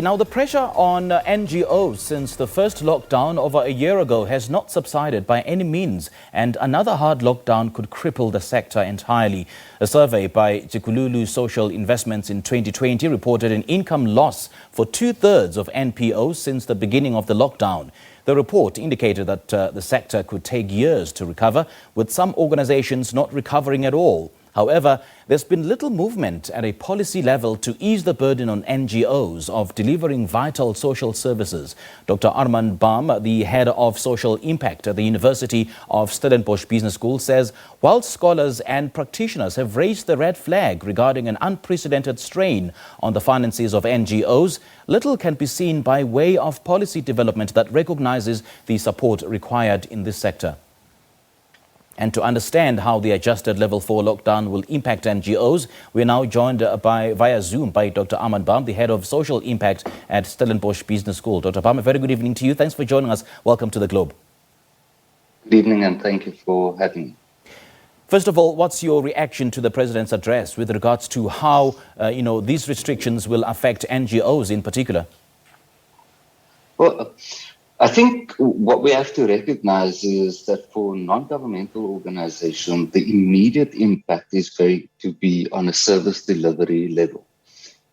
Now, the pressure on NGOs since the first lockdown over a year ago has not subsided by any means, and another hard lockdown could cripple the sector entirely. A survey by Tshikululu Social Investments in 2020 reported an income loss for two-thirds of NPOs since the beginning of the lockdown. The report indicated that the sector could take years to recover, with some organizations not recovering at all. However, there's been little movement at a policy level to ease the burden on NGOs of delivering vital social services. Dr. Armand Bam, the head of social impact at the University of Stellenbosch Business School, says while scholars and practitioners have raised the red flag regarding an unprecedented strain on the finances of NGOs, little can be seen by way of policy development that recognizes the support required in this sector. And to understand how the adjusted level 4 lockdown will impact NGOs, we are now joined via Zoom by Dr. Armand Bam, the head of social impact at Stellenbosch Business School. Dr. Bam, a very good evening to you. Thanks for joining us. Welcome to the Globe. Good evening, and thank you for having me. First of all, what's your reaction to the President's address with regards to how these restrictions will affect NGOs in particular? Well, I think what we have to recognize is that for non-governmental organizations, the immediate impact is going to be on a service delivery level.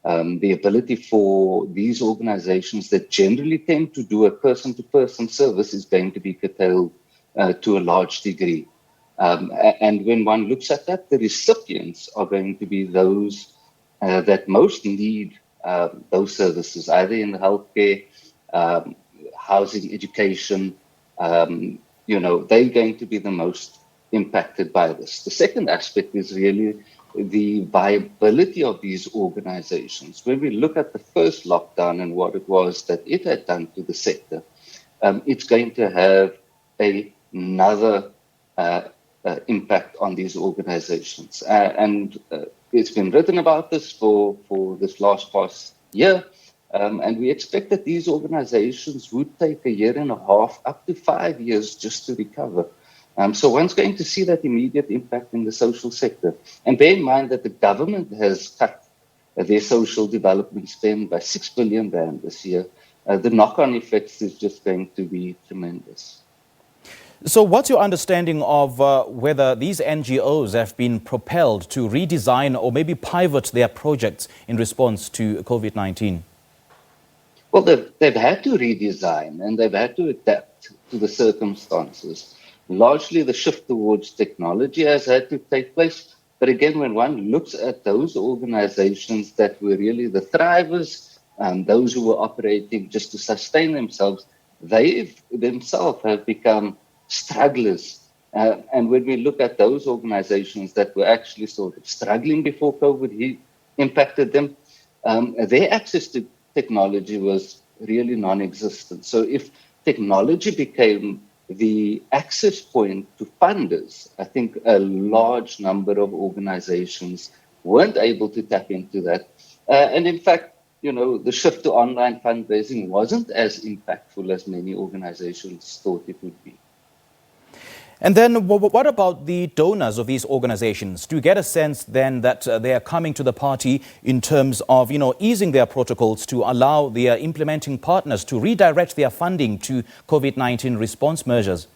The ability for these organizations that generally tend to do a person-to-person service is going to be curtailed to a large degree. And when one looks at that, the recipients are going to be those that most need those services, either in healthcare, housing, education, they're going to be the most impacted by this. The second aspect is really the viability of these organizations. When we look at the first lockdown and what it was that it had done to the sector, it's going to have another impact on these organizations. And it's been written about this for this past year. And we expect that these organizations would take a year and a half, up to 5 years, just to recover. So one's going to see that immediate impact in the social sector. And bear in mind that the government has cut their social development spend by 6 billion rand this year. The knock-on effects is just going to be tremendous. So what's your understanding of whether these NGOs have been propelled to redesign or maybe pivot their projects in response to COVID-19? Well, they've had to redesign and they've had to adapt to the circumstances. Largely, the shift towards technology has had to take place. But again, when one looks at those organizations that were really the thrivers, those who were operating just to sustain themselves, they themselves have become strugglers. And when we look at those organizations that were actually sort of struggling before COVID impacted them, their access to technology was really non-existent. So if technology became the access point to funders, I think a large number of organizations weren't able to tap into that. And in fact, the shift to online fundraising wasn't as impactful as many organizations thought it would be. And then what about the donors of these organizations? Do you get a sense then that they are coming to the party in terms of, easing their protocols to allow their implementing partners to redirect their funding to COVID-19 response measures?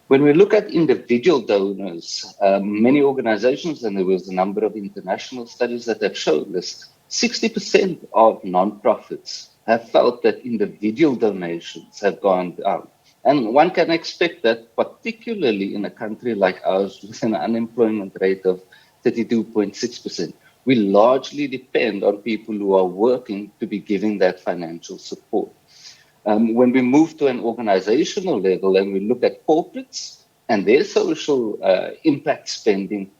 When we look at individual donors, many organizations, and there was a number of international studies that have shown this, 60% of nonprofits have felt that individual donations have gone down. And one can expect that, particularly in a country like ours with an unemployment rate of 32.6%, we largely depend on people who are working to be giving that financial support. When we move to an organizational level and we look at corporates and their social impact spending,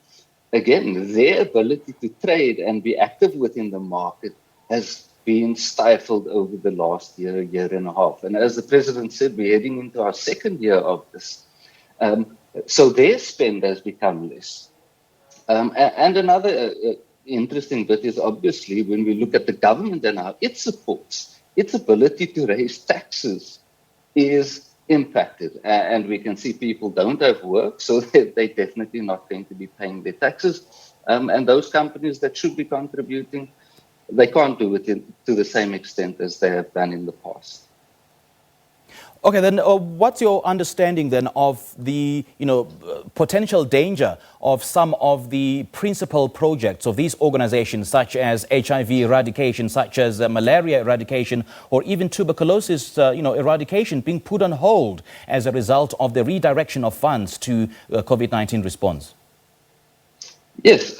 again, their ability to trade and be active within the market has been stifled over the last year and a half. And as the President said, we're heading into our second year of this. So their spend has become less. And another interesting bit is obviously when we look at the government and how it supports, its ability to raise taxes is impacted. And we can see people don't have work, so they're definitely not going to be paying their taxes. And those companies that should be contributing they can't do it to the same extent as they have done in the past. Okay, then what's your understanding then of the potential danger of some of the principal projects of these organizations, such as HIV eradication, such as malaria eradication, or even tuberculosis eradication, being put on hold as a result of the redirection of funds to COVID-19 response? Yes,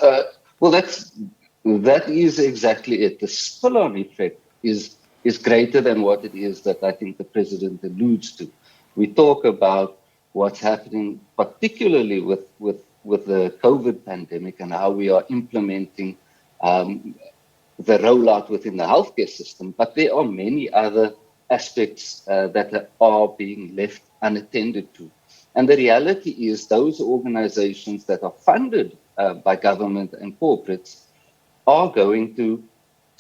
well, that is exactly it. The spill-on effect is greater than what it is that I think the president alludes to. We talk about what's happening, particularly with the COVID pandemic and how we are implementing the rollout within the healthcare system, but there are many other aspects that are being left unattended to. And the reality is those organizations that are funded by government and corporates are going to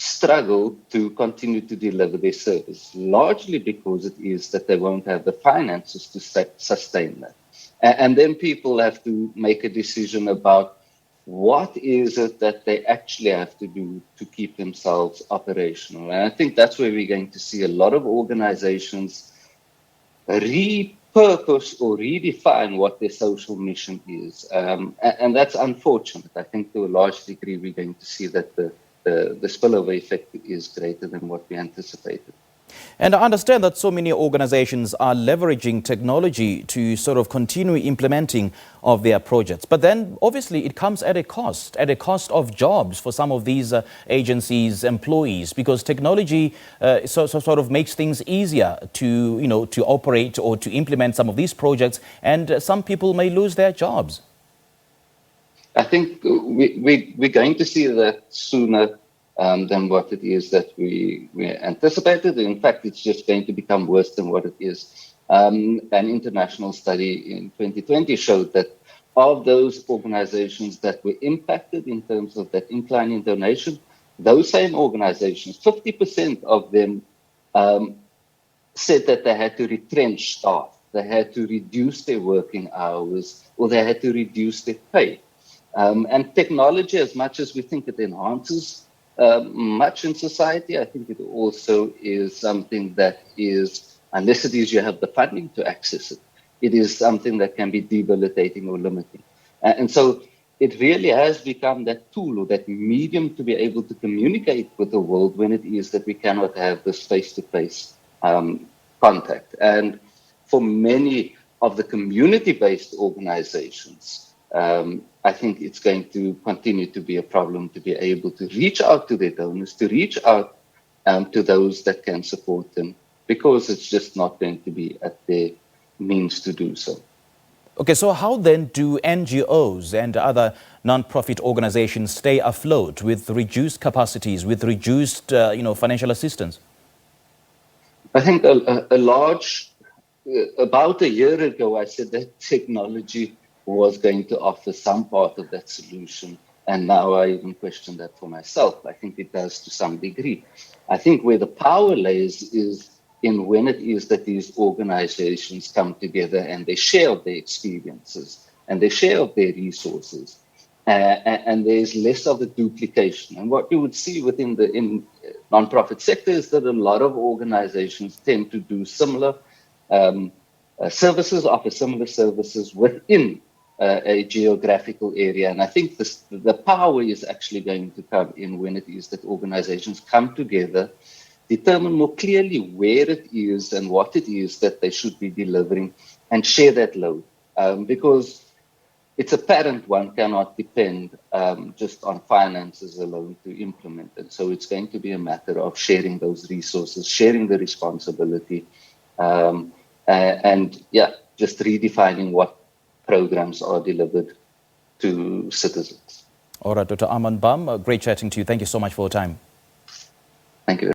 struggle to continue to deliver their service, largely because it is that they won't have the finances to sustain that. And then people have to make a decision about what is it that they actually have to do to keep themselves operational. And I think that's where we're going to see a lot of organizations repurpose or redefine what their social mission is. And that's unfortunate. I think to a large degree, we're going to see that the spillover effect is greater than what we anticipated. And I understand that so many organizations are leveraging technology to sort of continue implementing of their projects. But then obviously it comes at a cost of jobs for some of these agencies' employees, because technology sort of makes things easier to operate or to implement some of these projects, and some people may lose their jobs. I think we're going to see that sooner than what it is that we anticipated. In fact, it's just going to become worse than what it is. An international study in 2020 showed that of those organizations that were impacted in terms of that incline in donation, those same organizations, 50% of them said that they had to retrench staff, they had to reduce their working hours, or they had to reduce their pay. And technology, as much as we think it enhances much in society, I think it also is something that is, unless it is you have the funding to access it, it is something that can be debilitating or limiting. And so it really has become that tool or that medium to be able to communicate with the world when it is that we cannot have this face-to-face contact. And for many of the community-based organizations, I think it's going to continue to be a problem to be able to reach out to their donors, to reach out to those that can support them, because it's just not going to be at their means to do so. Okay, so how then do NGOs and other non-profit organizations stay afloat with reduced capacities, with reduced financial assistance? I think about a year ago, I said that technology was going to offer some part of that solution. And now I even question that for myself. I think it does to some degree. I think where the power lays is in when it is that these organizations come together and they share their experiences and they share their resources. And there's less of the duplication. And what you would see within the nonprofit sector is that a lot of organizations tend to do similar services, offer similar services within a geographical area. And I think the power is actually going to come in when it is that organizations come together, determine more clearly where it is and what it is that they should be delivering, and share that load. Because it's apparent one cannot depend just on finances alone to implement it. So it's going to be a matter of sharing those resources, sharing the responsibility, and just redefining what programs are delivered to citizens. All right, Dr. Armand Bam, great chatting to you. Thank you so much for your time. Thank you.